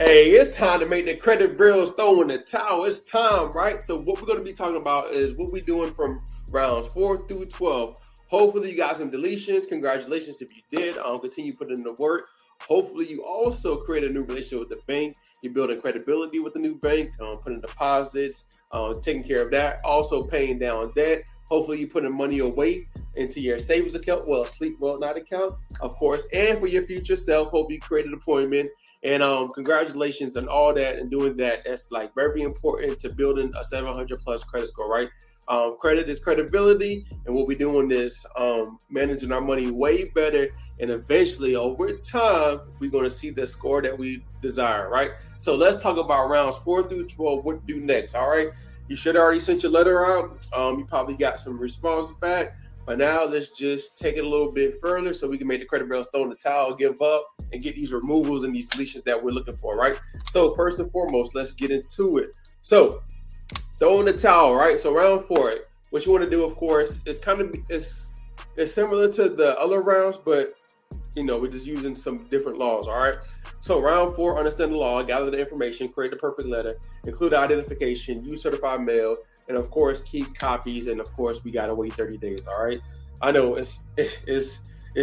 Hey, it's time to make the credit bureaus throw in the towel. It's time, right? So what we're going to be talking about is what we're doing from rounds 4 through 12. Hopefully you got some deletions. Congratulations if you did. Continue putting in the work. Hopefully you also create a new relationship with the bank. You're building credibility with the new bank, putting deposits, taking care of that. Also paying down debt. Hopefully you're putting money away into your savings account, sleep well night account, of course, and for your future self. Hope you create an appointment. And congratulations on all that and doing that. That's like very important to building a 700 plus credit score, right? Credit is credibility, and what we're doing is managing our money way better. And eventually, over time, we're going to see the score that we desire, right? So let's talk about rounds 4 through 12. What to do next? All right. You should have already sent your letter out. You probably got some response back. But now let's just take it a little bit further so we can make the credit bureaus throw in the towel, give up, and get these removals and these deletions that we're looking for, right? So first and foremost, let's get into it. So throw in the towel, right? So round 4, what you want to do, of course, is it's similar to the other rounds, but we're just using some different laws, all right? So round 4, understand the law, gather the information, create the perfect letter, include identification, use certified mail, and of course keep copies. And of course we gotta wait 30 days. All right. I know it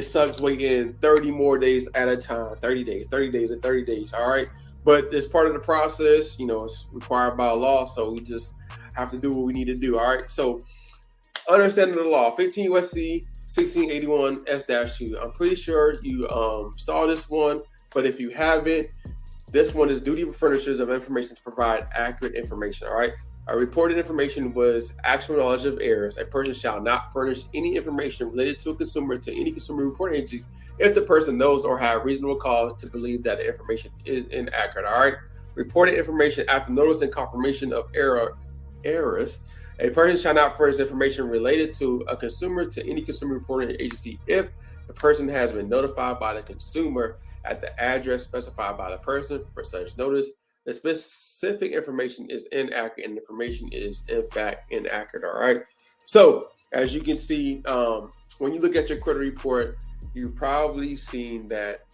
sucks waiting 30 more days at a time. 30 days, 30 days, and 30 days. All right. But it's part of the process. It's required by law. So we just have to do what we need to do. All right. So understanding the law, 15 USC 1681 S-2. I'm pretty sure you saw this one, but if you haven't, this one is duty of furnishers of information to provide accurate information. All right. Reported information was actual knowledge of errors. A person shall not furnish any information related to a consumer to any consumer reporting agency if the person knows or have reasonable cause to believe that the information is inaccurate. All right. Reported information after notice and confirmation of errors. A person shall not furnish information related to a consumer to any consumer reporting agency if the person has been notified by the consumer at the address specified by the person for such notice. The specific information is inaccurate and information is in fact inaccurate. All right. So as you can see, when you look at your credit report, you've probably seen that,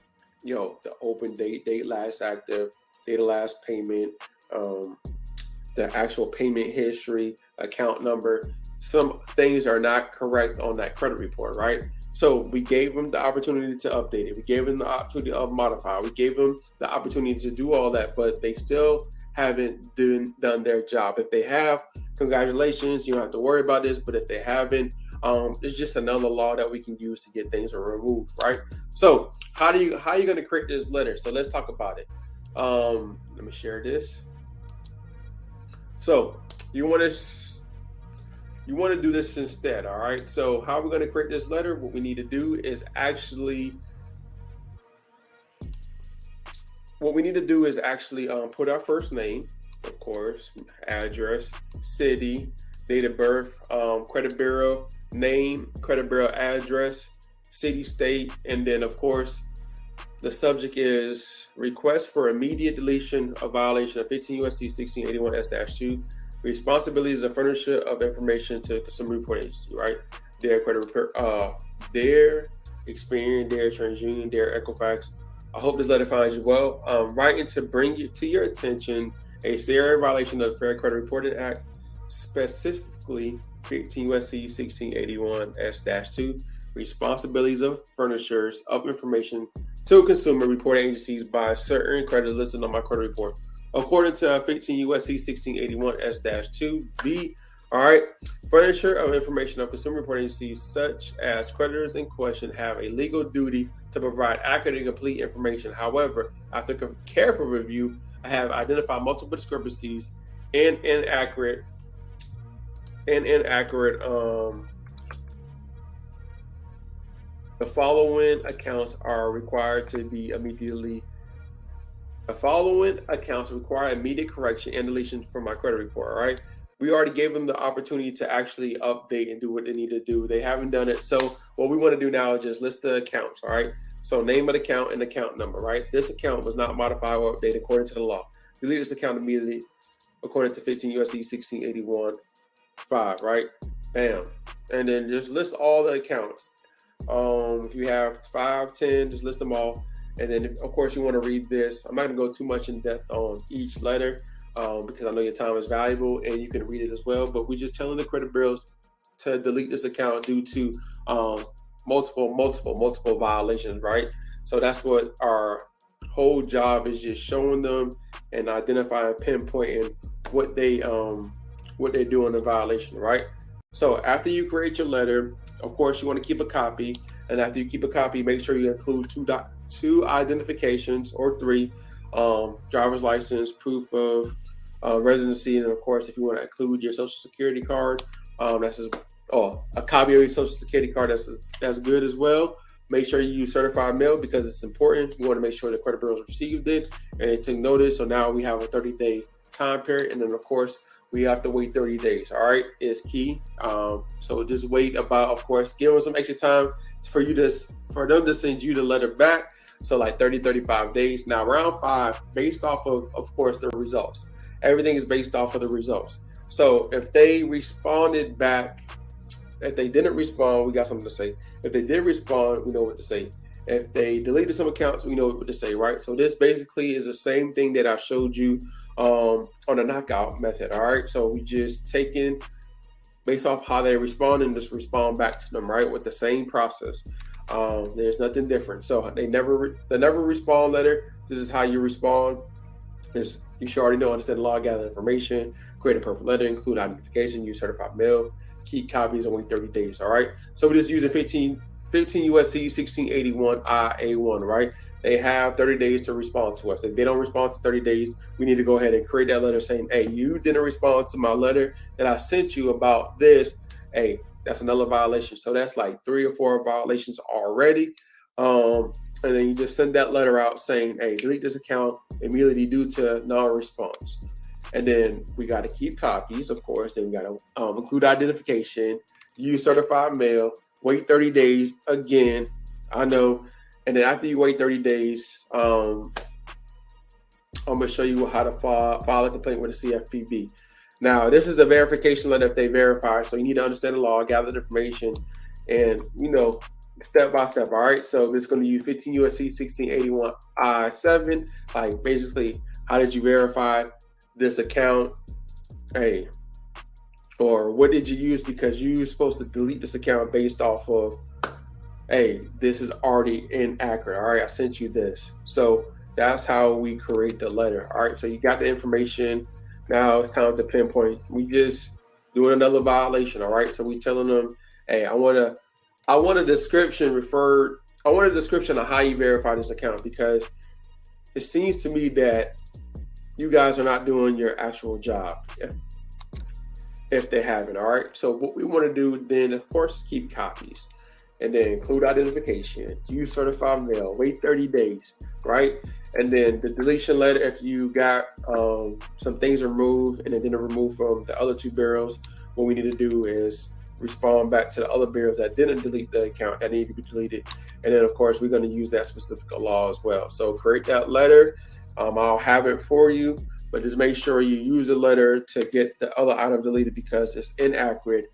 the open date last active, date of last payment, the actual payment history, account number. Some things are not correct on that credit report, right? So we gave them the opportunity to update it. We gave them the opportunity to modify. We gave them the opportunity to do all that, but they still haven't done their job. If they have, congratulations. You don't have to worry about this. But if they haven't, it's just another law that we can use to get things removed, right? So how are you going to create this letter? So let's talk about it. Let me share this. So you want to do this instead, all right? So how we're going to create this letter, what we need to do is actually put our first name, of course, address, city, date of birth, credit bureau name, credit bureau address, city, state, and then of course the subject is request for immediate deletion of violation of 15 USC 1681 S-2. Responsibilities of furnisher of information to consumer reporting agency, right? Their credit repair, their Experian, their TransUnion, their Equifax. I hope this letter finds you well. Writing to bring you to your attention a serious violation of the Fair Credit Reporting Act, specifically 15 USC 1681 S-2. Responsibilities of furnishers of information to consumer reporting agencies by certain creditors listed on my credit report. According to 15 USC 1681 S-2B, all right, furniture of information of consumer reporting agencies such as creditors in question have a legal duty to provide accurate and complete information. However, after careful review, I have identified multiple discrepancies and inaccurate the following accounts are required to be immediately. The following accounts require immediate correction and deletion from my credit report. All right. We already gave them the opportunity to actually update and do what they need to do. They haven't done it. So what we want to do now is just list the accounts. All right. So name of the account and account number, right? This account was not modified or updated according to the law. Delete this account immediately according to 15 USC 1681 5, right? Bam. And then just list all the accounts. If you have 5, 10, just list them all. And then, of course, you want to read this. I'm not going to go too much in depth on each letter because I know your time is valuable and you can read it as well. But we're just telling the credit bureaus to delete this account due to multiple violations, right? So that's what our whole job is, just showing them and identifying, pinpointing what they're doing in violation, right? So after you create your letter, of course, you want to keep a copy. And after you keep a copy, make sure you include two identifications or 3, driver's license, proof of residency, and of course, if you want to include your social security card, that's just, a copy of your social security card, that's good as well. Make sure you use certified mail because it's important. You want to make sure the credit bureaus received it and they took notice. So now we have a 30-day time period, and then of course we have to wait 30 days. All right, is key. So just wait about, of course, give them some extra time for them to send you the letter back. So like 30, 35 days. Now round 5, based off of course, the results. Everything is based off of the results. So if they responded back, if they didn't respond, we got something to say. If they did respond, we know what to say. If they deleted some accounts, we know what to say, right? So this basically is the same thing that I showed you on the knockout method, all right? So we just taking based off how they respond and just respond back to them, right? With the same process. There's nothing different. So the never respond letter, this is how you respond. You should already know, understand the law, gather information, create a perfect letter, include identification, use certified mail, keep copies, and wait 30 days, all right? So we're just using 15 USC 1681 IA1, right? They have 30 days to respond to us. If they don't respond to 30 days, we need to go ahead and create that letter saying, hey, you didn't respond to my letter that I sent you about this. Hey, that's another violation. So that's like 3 or 4 violations already. And then you just send that letter out saying, hey, delete this account immediately due to non-response. And then we got to keep copies, of course. Then we got to include identification, use certified mail, wait 30 days again. I know. And then after you wait 30 days, I'm going to show you how to file a complaint with the CFPB. Now, this is a verification letter if they verify. So you need to understand the law, gather the information, and, step by step. All right. So it's going to use 15 USC 1681 I7. Like basically, how did you verify this account? Hey, or what did you use? Because you're supposed to delete this account based off of, hey, this is already inaccurate. All right. I sent you this. So that's how we create the letter. All right. So you got the information. Now it's time to pinpoint. We just doing another violation. All right. So we telling them, hey, I want a description of how you verify this account, because it seems to me that you guys are not doing your actual job if they haven't. All right. So what we want to do then, of course, is keep copies and then include identification, use certified mail, wait 30 days, right? And then the deletion letter, if you got some things removed and it didn't remove from the other 2 bureaus, what we need to do is respond back to the other bureaus that didn't delete the account that need to be deleted. And then, of course, we're going to use that specific law as well. So create that letter. I'll have it for you, but just make sure you use a letter to get the other item deleted because it's inaccurate.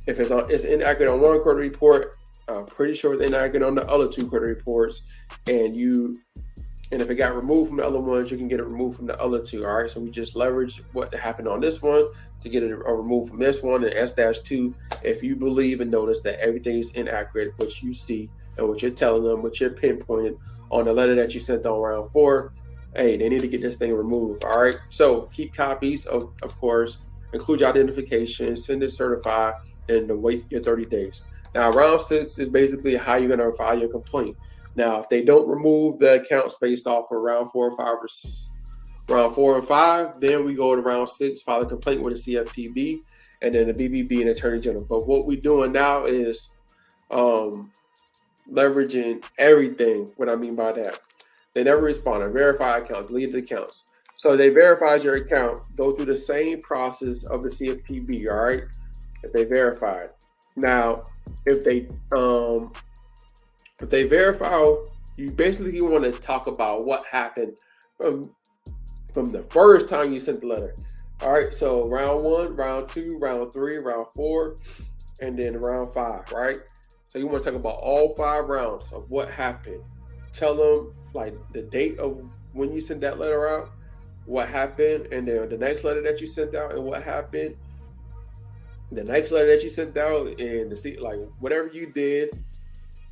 If it's inaccurate on one credit report, I'm pretty sure it's inaccurate on the other 2 credit reports. And if it got removed from the other ones, you can get it removed from the other 2. All right. So we just leverage what happened on this one to get it removed from this one. And S-2, if you believe and notice that everything is inaccurate, what you see and what you're telling them, what you're pinpointing on the letter that you sent on round 4, hey, they need to get this thing removed. All right. So keep copies of course, include your identification, send it certified, and then wait your 30 days. Now, round 6 is basically how you're going to file your complaint. Now, if they don't remove the accounts based off of round 4 and 5, then we go to round 6, file a complaint with the CFPB, and then the BBB and Attorney General. But what we're doing now is leveraging everything. What I mean by that, they never responded, verify account, deleted accounts. So they verified your account, go through the same process of the CFPB. All right, if they verified. Now, if they verify, you basically want to talk about what happened from the first time you sent the letter. All right, so round 1, round 2, round 3, round 4, and then round 5, right? So you want to talk about all 5 rounds of what happened. Tell them like the date of when you sent that letter out, what happened, and then the next letter that you sent out and what happened, the next letter that you sent out, and to see like whatever you did,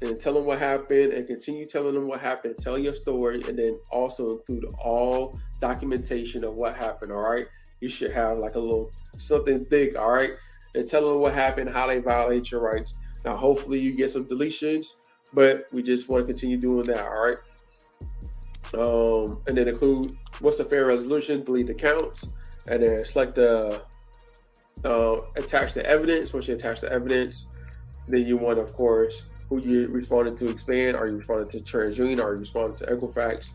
and tell them what happened, and continue telling them what happened. Tell your story, and then also include all documentation of what happened. All right, you should have like a little something thick. All right, and tell them what happened, how they violate your rights. Now, hopefully, you get some deletions, but we just want to continue doing that. All right. And then include what's a fair resolution, delete the counts, and then select the attach the evidence. Once you attach the evidence, then you want, of course, who you responded to expand. Are you responding to TransUnion? Are you responding to Equifax?